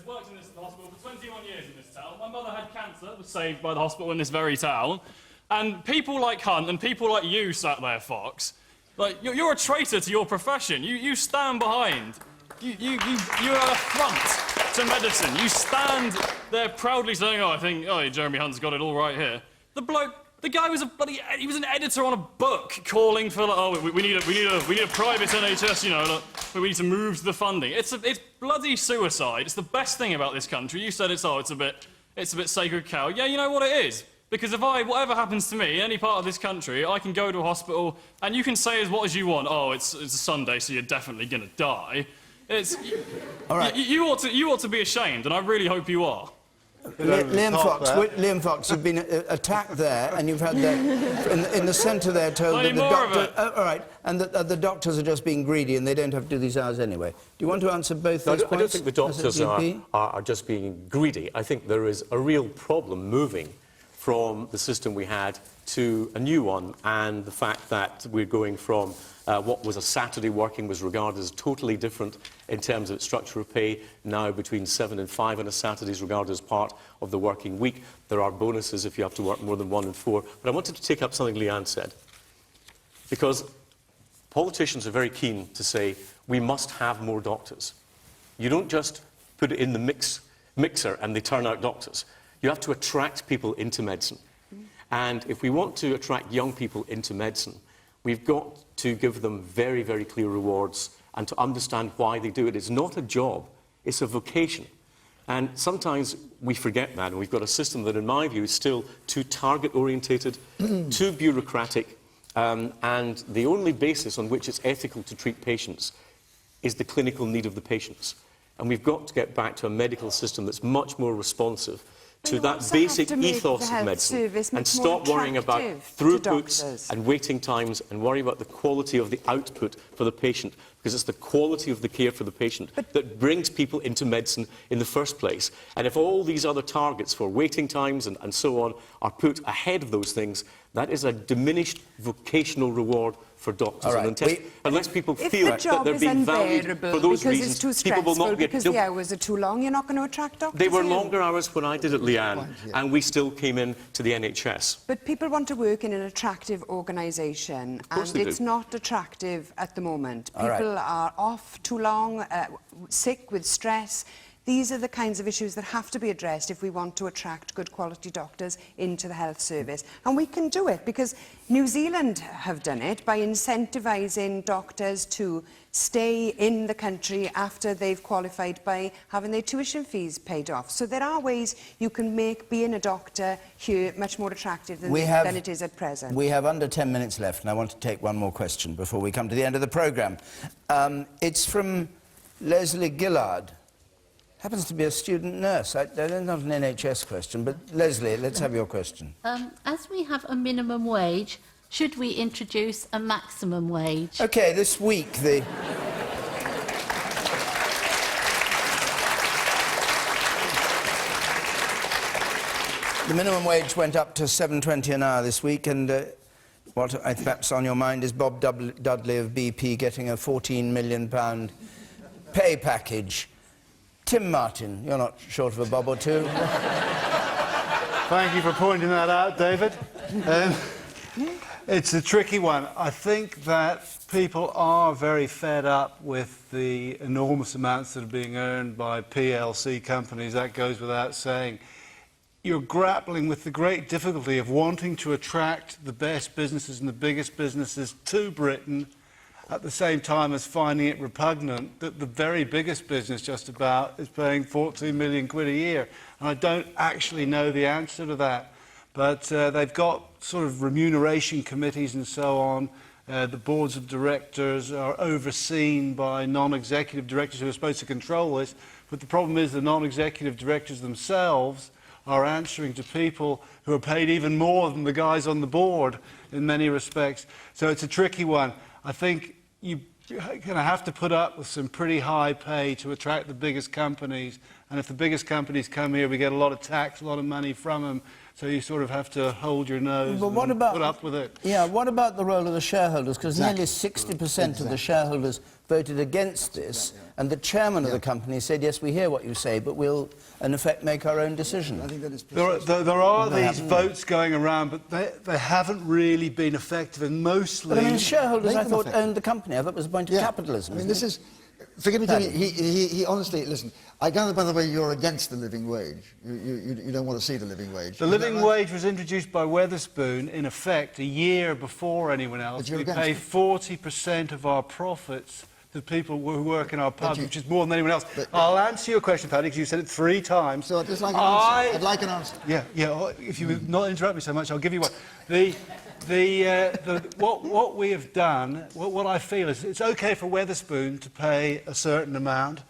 has worked in this hospital for 21 years in this town. My mother had cancer, was saved by the hospital in this very town. And people like Hunt and people like you sat there, Fox, like, you're a traitor to your profession. You stand behind. You're a front to medicine. You stand there proudly saying, oh, I think, oh, Jeremy Hunt's got it all right here. The guy was he was an editor on a book calling for, like, oh, we need a private NHS, you know, like, we need to move to the funding. It's bloody suicide. It's the best thing about this country. You said it's a bit sacred cow. Yeah, you know what it is. Because whatever happens to me, any part of this country, I can go to a hospital and you can say as you want, oh, it's a Sunday, so you're definitely going to die. All right. You ought to be ashamed, and I really hope you are. Liam Fox, you've been attacked there, and you've had in the centre there told that the doctor... all right, and that the doctors are just being greedy and they don't have to do these hours anyway. Do you want to answer both those points? I don't think the doctors are just being greedy. I think there is a real problem moving from the system we had to a new one, and the fact that we're going from what was a Saturday working was regarded as totally different in terms of its structure of pay. Now between 7 and 5 on a Saturday is regarded as part of the working week. There are bonuses if you have to work more than 1 and 4. But I wanted to take up something Leanne said, because politicians are very keen to say we must have more doctors. You don't just put it in the mixer and they turn out doctors. You have to attract people into medicine. And if we want to attract young people into medicine, we've got to give them very, very clear rewards and to understand why they do it. It's not a job, it's a vocation. And sometimes we forget that, and we've got a system that, in my view, is still too target-orientated, too bureaucratic, and the only basis on which it's ethical to treat patients is the clinical need of the patients. And we've got to get back to a medical system that's much more responsive to that basic ethos of medicine, and stop worrying about throughputs and waiting times and worry about the quality of the output for the patient, because it's the quality of the care for the patient that brings people into medicine in the first place. And if all these other targets for waiting times and so on are put ahead of those things, that is a diminished vocational reward for doctors. Right. And unless people feel that they're being valued for those reasons, people will not get... Because the hours are too long, you're not going to attract doctors. They were longer hours when I did it, Leanne, and we still came in to the NHS. But people want to work in an attractive organisation, and it's not attractive at the moment. People are off too long, sick with stress. These are the kinds of issues that have to be addressed if we want to attract good quality doctors into the health service. And we can do it because New Zealand have done it by incentivising doctors to stay in the country after they've qualified by having their tuition fees paid off. So there are ways you can make being a doctor here much more attractive than it is at present. We have under 10 minutes left, and I want to take one more question before we come to the end of the programme. It's from Leslie Gillard. Happens to be a student nurse. That's not an NHS question, but Leslie, let's have your question. As we have a minimum wage, should we introduce a maximum wage? OK, this week the minimum wage went up to $7.20 an hour this week, and what perhaps on your mind is Bob Dudley of BP getting a £14 million pay package. Tim Martin, you're not short of a bob or two. Thank you for pointing that out, David. It's a tricky one. I think that people are very fed up with the enormous amounts that are being earned by PLC companies. That goes without saying. You're grappling with the great difficulty of wanting to attract the best businesses and the biggest businesses to Britain, at the same time as finding it repugnant that the very biggest business just about is paying 14 million quid a year. And I don't actually know the answer to that. But they've got sort of remuneration committees and so on. The boards of directors are overseen by non-executive directors who are supposed to control this. But the problem is the non-executive directors themselves are answering to people who are paid even more than the guys on the board in many respects. So it's a tricky one. I think you're going to have to put up with some pretty high pay to attract the biggest companies and if the biggest companies come here, we get a lot of tax, a lot of money from them, so you sort of have to hold your nose and put up with it. Yeah, what about the role of the shareholders? Because nearly 60% of the shareholders voted against this, and the chairman of the company said, yes, we hear what you say, but we'll, in effect, make our own decision. I think that is There are these votes going around, but they haven't really been effective, and mostly... But I mean, shareholders, I thought, owned the company. I thought it was a point of capitalism. I mean, this is... Forgive me, Tony, he honestly... Listen, I gather, by the way, you're against the living wage. You don't want to see the living wage. The living wage was introduced by Wetherspoon, in effect, a year before anyone else. We pay 40% of our profits to people who work in our pubs, which is more than anyone else. I'll answer your question, Paddy, because you said it 3 times. So I'd just like an answer. I'd like an answer. Yeah. If you would not interrupt me so much, I'll give you one. What we have done, what I feel is it's okay for Wetherspoon to pay a certain amount.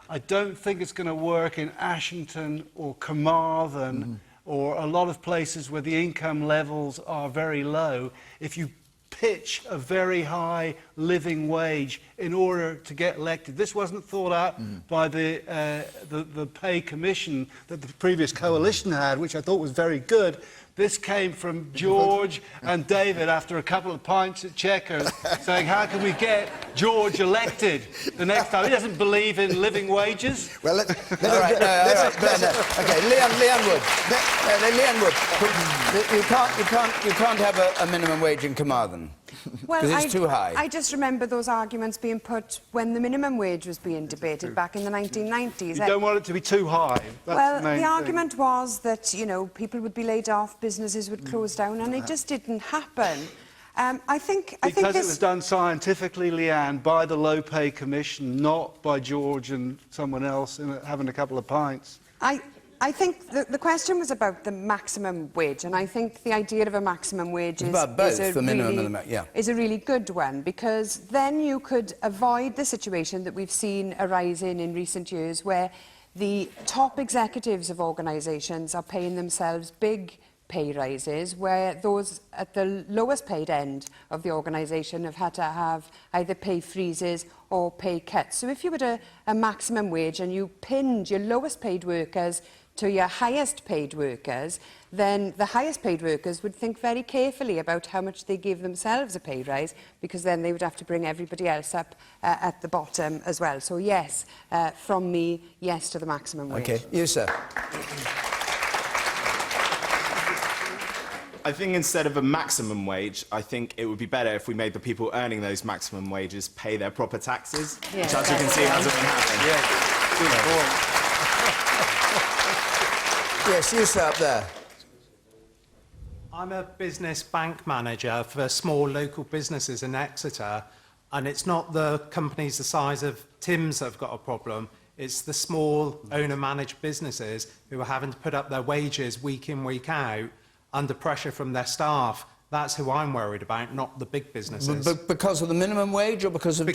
I don't think it's going to work in Ashington or Carmarthen or a lot of places where the income levels are very low. If you pitch a very high living wage in order to get elected. This wasn't thought out by the pay commission that the previous coalition had, which I thought was very good. This came from George and David after a couple of pints at Chequers, saying, how can we get George elected the next time? He doesn't believe in living wages. Well, let's Okay, Leanne Wood. Leanne Wood, you can't have a minimum wage in Carmarthen. Well, because it's too high. I just remember those arguments being put when the minimum wage was being debated back in the 1990s. You don't want it to be too high. That's the argument was that, you know, people would be laid off, businesses would close down, and it just didn't happen. I think because it was done scientifically, Leanne, by the Low Pay Commission, not by George and someone else having a couple of pints. I think the question was about the maximum wage, and I think the idea of a maximum wage is a really good one, because then you could avoid the situation that we've seen arising in recent years where the top executives of organisations are paying themselves big pay rises, where those at the lowest paid end of the organisation have had to have either pay freezes or pay cuts. So if you had a maximum wage and you pinned your lowest paid workers to your highest paid workers, then the highest paid workers would think very carefully about how much they give themselves a pay rise, because then they would have to bring everybody else up at the bottom as well. So yes, from me, yes to the maximum wage. Okay, you sir. I think instead of a maximum wage, I think it would be better if we made the people earning those maximum wages pay their proper taxes, which, as you can see, hasn't been happening. Yeah, good point. Yes, you sir up there. I'm a business bank manager for small local businesses in Exeter, and it's not the companies the size of Tim's that have got a problem. It's the small owner-managed businesses who are having to put up their wages week in, week out, under pressure from their staff. That's who I'm worried about, not the big businesses. But because of the minimum wage or because of...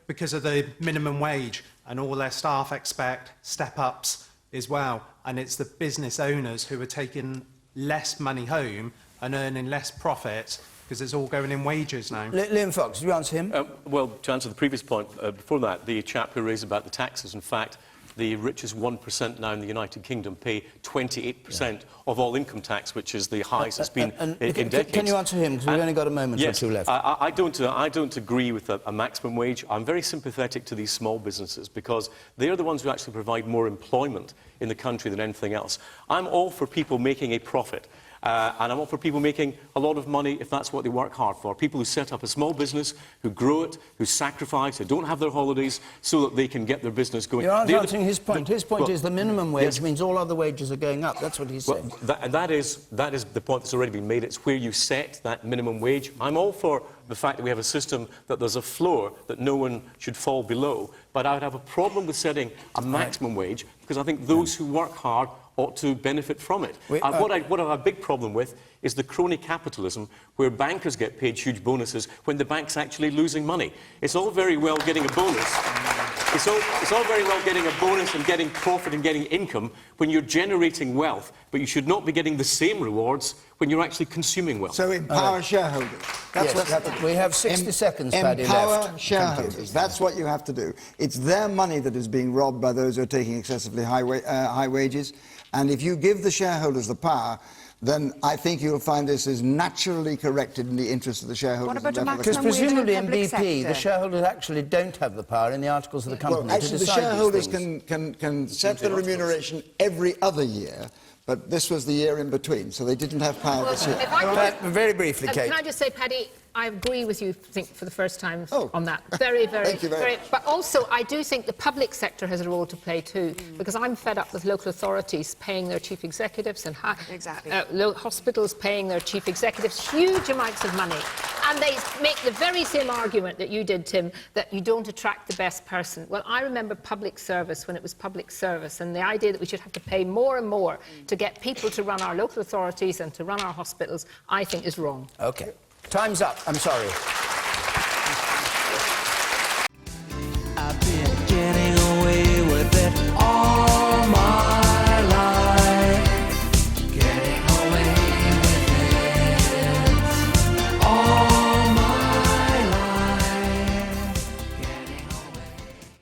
Because of the minimum wage, and all their staff expect step-ups as well. And it's the business owners who are taking less money home and earning less profit, because it's all going in wages now. Liam Fox, do you answer him? Well, to answer the previous point, before that, the chap who raised about the taxes, in fact, the richest 1% now in the United Kingdom pay 28% of all income tax, which is the highest it's been in decades. Can you answer him? Because we've only got a moment or two left. I don't agree with a maximum wage. I'm very sympathetic to these small businesses because they are the ones who actually provide more employment in the country than anything else. I'm all for people making a profit. And I'm all for people making a lot of money if that's what they work hard for. People who set up a small business, who grow it, who sacrifice, who don't have their holidays so that they can get their business going. You're answering his point. His point is the minimum wage means all other wages are going up. That's what he's saying. That is the point that's already been made. It's where you set that minimum wage. I'm all for the fact that we have a system that there's a floor that no one should fall below. But I would have a problem with setting a maximum wage because I think those who work hard ought to benefit from it. What I have a big problem with is the crony capitalism where bankers get paid huge bonuses when the bank's actually losing money. It's all very well getting a bonus. It's all very well getting a bonus and getting profit and getting income when you're generating wealth, but you should not be getting the same rewards when you're actually consuming wealth. So empower shareholders. That's what you have to do. We have 60 seconds, Paddy, Empower left. shareholders. That's what you have to do. It's their money that is being robbed by those who are taking excessively high wages. And if you give the shareholders the power, then I think you'll find this is naturally corrected in the interest of the shareholders. What about a and maximum Because presumably in public BP, sector? the shareholders actually don't have the power in the articles of the company Well, actually, to the decide shareholders these things. can set the remuneration every other year, but this was the year in between, so they didn't have power this year. If I could- Very briefly, Kate. Can I just say, Paddy, I agree with you, I think, for the first time Oh. on that. Very, very, Thank you very much. But also, I do think the public sector has a role to play too, because I'm fed up with local authorities paying their chief executives and Exactly. hospitals paying their chief executives huge amounts of money. And they make the very same argument that you did, Tim, that you don't attract the best person. Well, I remember public service when it was public service, and the idea that we should have to pay more and more to get people to run our local authorities and to run our hospitals, I think is wrong. OK. Time's up. I'm sorry.